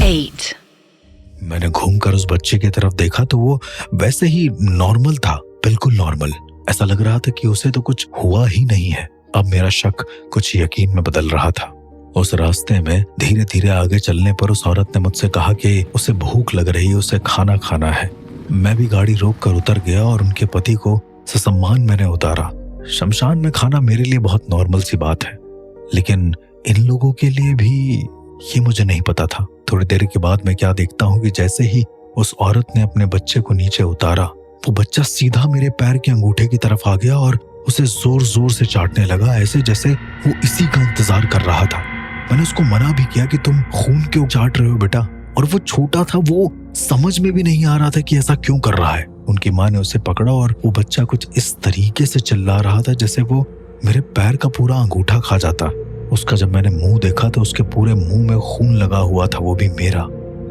8. मैंने घूमकर उस बच्चे की तरफ देखा तो वो वैसे ही नॉर्मल था, बिल्कुल नॉर्मल। ऐसा लग रहा था कि उसे तो कुछ हुआ ही नहीं है। अब मेरा शक कुछ यकीन में बदल रहा था। उस रास्ते में धीरे धीरे आगे चलने पर उस औरत ने मुझसे कहा कि उसे भूख लग रही है, उसे खाना खाना है। मैं भी गाड़ी रोक कर उतर गया और उनके पति को ससम्मान मैंने उतारा। शमशान में खाना मेरे लिए बहुत नॉर्मल सी बात है, लेकिन इन लोगों के लिए भी ये मुझे नहीं पता था। थोड़ी देर के बाद मैं क्या देखता हूँ कि जैसे ही उस औरत ने अपने बच्चे को नीचे उतारा, वो बच्चा सीधा मेरे पैर के अंगूठे की तरफ आ गया और उसे जोर जोर से चाटने लगा, ऐसे जैसे वो इसी का इंतजार कर रहा था। मैंने उसको मना भी किया कि तुम खून क्यों चाट रहे हो बेटा, और वो छोटा था, वो समझ में भी नहीं आ रहा था कि ऐसा क्यों कर रहा है। उनकी माँ ने उसे पकड़ा और वो बच्चा कुछ इस तरीके से चिल्ला रहा था जैसे वो मेरे पैर का पूरा अंगूठा खा जाता। उसका जब मैंने मुंह देखा तो उसके पूरे मुंह में खून लगा हुआ था, वो भी मेरा।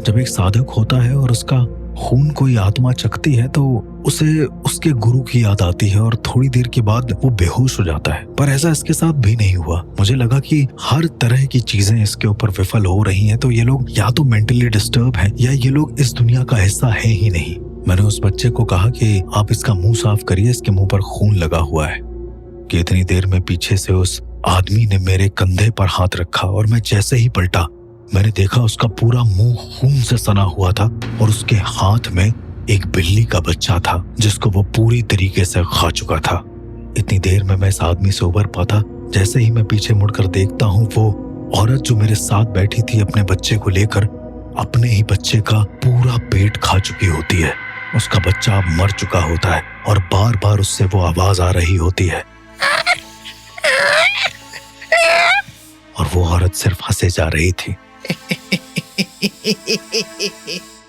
जब एक साधक होता है और उसका खून कोई आत्मा चखती है तो उसे उसके गुरु की याद आती है और थोड़ी देर के बाद वो बेहोश हो जाता है। पर ऐसा इसके साथ भी नहीं हुआ। मुझे लगा कि हर तरह की चीजें इसके ऊपर विफल हो रही हैं, तो ये लोग या तो मेंटली डिस्टर्ब हैं या ये लोग इस दुनिया का हिस्सा है ही नहीं। मैंने उस बच्चे को कहा कि आप इसका मुंह साफ करिए, इसके मुंह पर खून लगा हुआ है। कि इतनी देर में पीछे से उस आदमी ने मेरे कंधे पर हाथ रखा और मैं जैसे ही पलटा, मैंने देखा उसका पूरा मुंह खून से सना हुआ था और उसके हाथ में एक बिल्ली का बच्चा था जिसको वो पूरी तरीके से खा चुका था। इतनी देर में मैं इस आदमी से उबर पाता। जैसे ही मैं पीछे मुड़कर देखता हूँ, वो औरत जो मेरे साथ बैठी थी अपने बच्चे को लेकर अपने ही बच्चे का पूरा पेट खा चुकी होती है। उसका बच्चा अब मर चुका होता है और बार बार उससे वो आवाज आ रही होती है और वो औरत सिर्फ हंसे जा रही थी।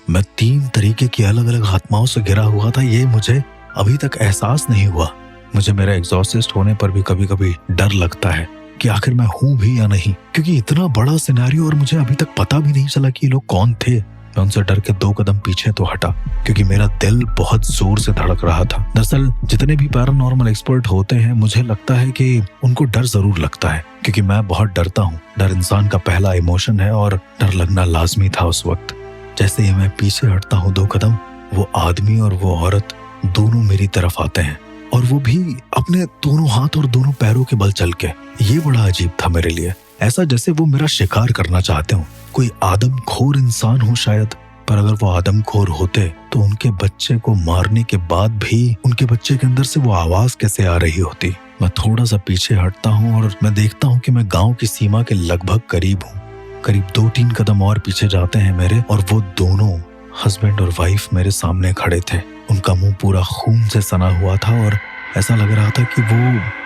मैं 3 तरीके की अलग अलग आत्माओं से घिरा हुआ था। ये मुझे अभी तक एहसास नहीं हुआ। मुझे मेरा एग्जॉस्ट होने पर भी कभी कभी डर लगता है कि आखिर मैं हूं भी या नहीं, क्योंकि इतना बड़ा सिनेरियो और मुझे अभी तक पता भी नहीं चला कि ये लोग कौन थे। मैं उनसे डर के 2 कदम पीछे तो हटा क्योंकि मेरा दिल बहुत जोर से धड़क रहा था। दरअसल जितने भी पैरानॉर्मल एक्सपर्ट होते हैं, मुझे लगता है कि उनको डर जरूर लगता है, क्योंकि मैं बहुत डरता हूँ। डर इंसान का पहला इमोशन है और डर लगना लाजमी था उस वक्त। जैसे ही मैं पीछे हटता हूँ 2 कदम, वो आदमी और वो औरत दोनों मेरी तरफ आते हैं और वो भी अपने दोनों हाथ और दोनों पैरों के बल चल के। ये बड़ा अजीब था मेरे लिए, ऐसा जैसे वो मेरा शिकार करना चाहते हो। कोई आदमखोर इंसान हो शायद, पर अगर वो आदमखोर होते तो उनके बच्चे को मारने के बाद भी उनके बच्चे के अंदर से वो आवाज कैसे आ रही होती। मैं थोड़ा सा पीछे हटता हूँ और मैं देखता हूँ कि मैं गांव की सीमा के लगभग करीब हूँ। करीब 2-3 कदम और पीछे जाते हैं मेरे, और वो दोनों हस्बैंड और वाइफ मेरे सामने खड़े थे। उनका मुंह पूरा खून से सना हुआ था और ऐसा लग रहा था कि वो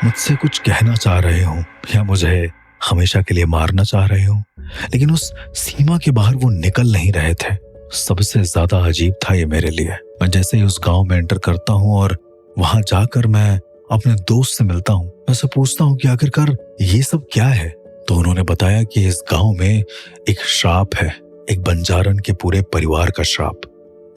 मुझसे कुछ कहना चाह रहे हों या मुझे हमेशा के लिए मारना चाह रहे हों, लेकिन उस सीमा के बाहर वो निकल नहीं रहे थे। सबसे ज्यादा अजीब था ये मेरे लिए। मैं जैसे ही उस गांव में एंटर करता हूँ और वहां जाकर मैं अपने दोस्त से मिलता हूँ, मैं उससे पूछता हूँ कि आखिरकार ये सब क्या है। तो उन्होंने बताया कि इस गांव में एक श्राप है, एक बंजारन के पूरे परिवार का श्राप,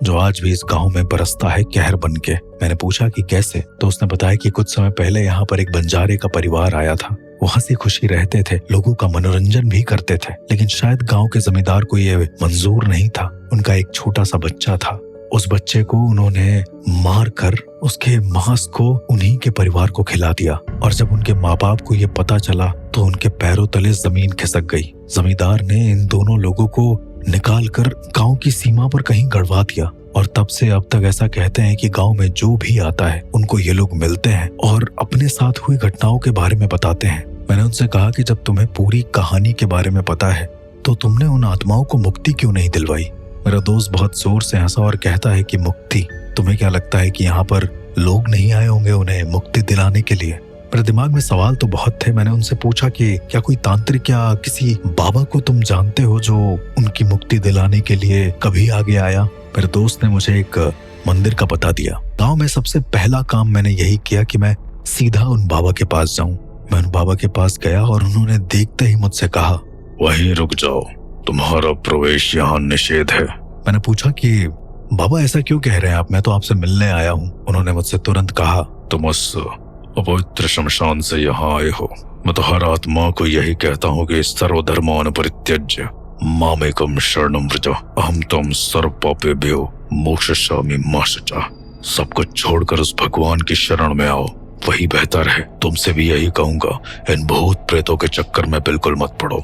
जो आज भी इस गांव में बरसता है कहर बन के। मैंने पूछा कि कैसे, तो उसने बताया कि कुछ समय पहले यहाँ पर एक बंजारे का परिवार आया था। वो हंसी खुशी रहते थे, लोगों का मनोरंजन भी करते थे, लेकिन शायद गांव के जमींदार को ये मंजूर नहीं था। उनका एक छोटा सा बच्चा था। उस बच्चे को उन्होंने मार कर उसके मांस को उन्हीं के परिवार को खिला दिया, और जब उनके माँ बाप को ये पता चला तो उनके पैरों तले जमीन खिसक गई। जमींदार ने इन दोनों लोगों को निकाल कर गाँव की सीमा पर कहीं गड़वा दिया, और तब से अब तक ऐसा कहते हैं कि गांव में जो भी आता है उनको ये लोग मिलते हैं और अपने साथ हुई घटनाओं के बारे में बताते हैं। मैंने उनसे कहा कि जब तुम्हें पूरी कहानी के बारे में पता है तो तुमने उन आत्माओं को मुक्ति क्यों नहीं दिलवाई। मेरा दोस्त बहुत जोर से हंसा और कहता है कि मुक्ति, तुम्हें क्या लगता है कि यहाँ पर लोग नहीं आए होंगे उन्हें मुक्ति दिलाने के लिए। मेरे दिमाग में सवाल तो बहुत थे। मैंने उनसे पूछा कि क्या कोई तांत्रिक या किसी बाबा को तुम जानते हो जो उनकी मुक्ति दिलाने के लिए कभी आगे आया। मेरे दोस्त ने मुझे एक मंदिर का पता दिया। गांव में सबसे पहला काम मैंने यही किया कि मैं सीधा उन बाबा के पास जाऊं। मैं उन बाबा के पास गया और उन्होंने देखते ही मुझसे कहा, वहीं रुक जाओ, तुम्हारा प्रवेश यहाँ निषेध है। मैंने पूछा कि बाबा ऐसा क्यों कह रहे हैं आप, मैं तो आपसे मिलने आया हूँ। उन्होंने मुझसे तुरंत कहा, तुम उस अपवित्र शमशान से यहाँ आए हो। मैं तो हर आत्मा को यही कहता हूँ कि सर्वधर्मान परित्यज्य मामेकम शरणम व्रज अहम तम सर्व पापेभ्यो मोक्षयिष्यामि मा शुचः। सब कुछ छोड़कर उस भगवान की शरण में आओ, वही बेहतर है। तुमसे भी यही कहूंगा, इन भूत प्रेतों के चक्कर में बिल्कुल मत पड़ो।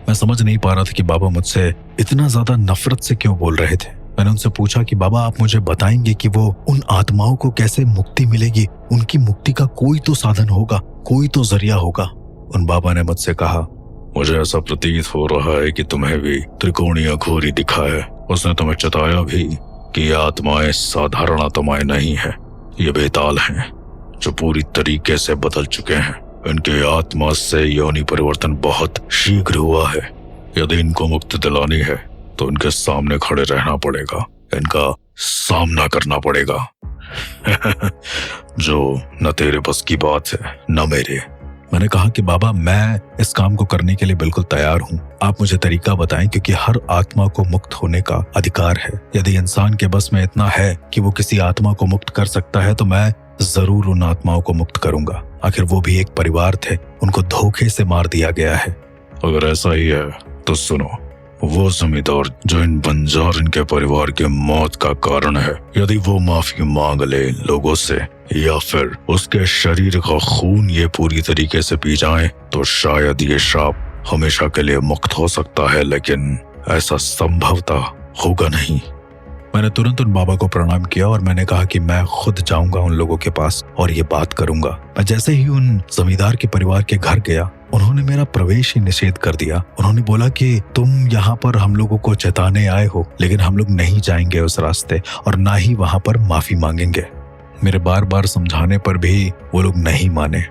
मैं समझ नहीं पा रहा था कि बाबा मुझसे इतना ज्यादा नफरत से क्यों बोल रहे थे। मैंने उनसे पूछा कि बाबा आप मुझे बताएंगे कि वो उन आत्माओं को कैसे मुक्ति मिलेगी, उनकी मुक्ति का कोई तो साधन होगा, कोई तो जरिया होगा। उन बाबा ने मुझसे कहा, मुझे ऐसा प्रतीत हो रहा है कि तुम्हें भी त्रिकोणीय घोरी दिखा है। उसने तुम्हें चताया भी कि ये आत्माएं साधारण आत्माएं नहीं है, ये बेताल हैं जो पूरी तरीके से बदल चुके हैं। इनके आत्मा से योनि परिवर्तन बहुत शीघ्र हुआ है। यदि इनको मुक्ति दिलानी है तो इनके सामने खड़े रहना पड़ेगा, इनका सामना करना पड़ेगा। जो न तेरे बस की बात है न मेरे। मैंने कहा कि बाबा मैं इस काम को करने के लिए बिल्कुल तैयार हूँ, आप मुझे तरीका बताएं, क्योंकि हर आत्मा को मुक्त होने का अधिकार है। यदि इंसान के बस में इतना है कि वो किसी आत्मा को मुक्त कर सकता है तो मैं जरूर उन आत्माओं को मुक्त करूंगा। आखिर वो भी एक परिवार थे, उनको धोखे से मार दिया गया है। अगर ऐसा ही है तो सुनो, वो जमींदार जो इन बंजार इनके परिवार के मौत का कारण है, यदि वो माफी मांग ले लोगों से या फिर उसके शरीर का खून ये पूरी तरीके से पी जाए तो शायद ये श्राप हमेशा के लिए मुक्त हो सकता है, लेकिन ऐसा संभवतः होगा नहीं। मैंने तुरंत उन बाबा को प्रणाम किया और मैंने कहा कि मैं खुद जाऊंगा उन लोगों के पास और ये बात करूंगा। मैं जैसे ही उन जमींदार के परिवार के घर गया, उन्होंने मेरा प्रवेश ही निषेध कर दिया। उन्होंने बोला कि तुम यहाँ पर हम लोगों को चेताने आए हो, लेकिन हम लोग नहीं जाएंगे उस रास्ते और ना ही वहां पर माफी मांगेंगे। मेरे बार बार समझाने पर भी वो लोग नहीं माने